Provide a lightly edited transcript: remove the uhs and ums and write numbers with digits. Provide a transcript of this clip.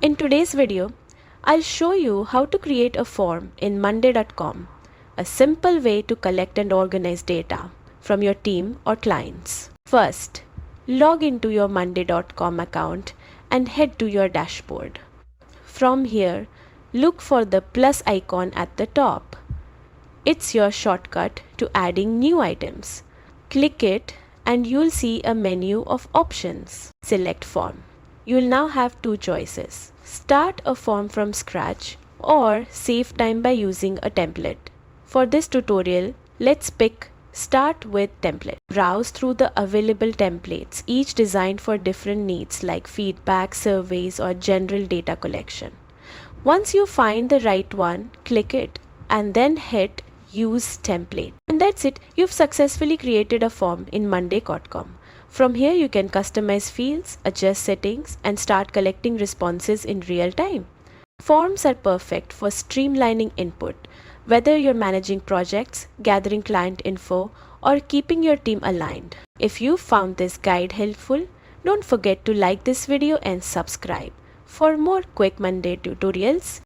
In today's video, I'll show you how to create a form in monday.com, a simple way to collect and organize data from your team or clients. First, log into your monday.com account and head to your dashboard. From here, look for the plus icon at the top. It's your shortcut to adding new items. Click it and you'll see a menu of options. Select form. You'll now have two choices. Start a form from scratch or save time by using a template. For this tutorial, let's pick Start with template. Browse through the available templates, each designed for different needs like feedback, surveys, or general data collection. Once you find the right one, click it and then hit Use Template. And that's it. You've successfully created a form in monday.com. From here, you can customize fields, adjust settings, and start collecting responses in real time. Forms are perfect for streamlining input, whether you're managing projects, gathering client info, or keeping your team aligned. If you found this guide helpful, don't forget to like this video and subscribe for more quick Monday tutorials.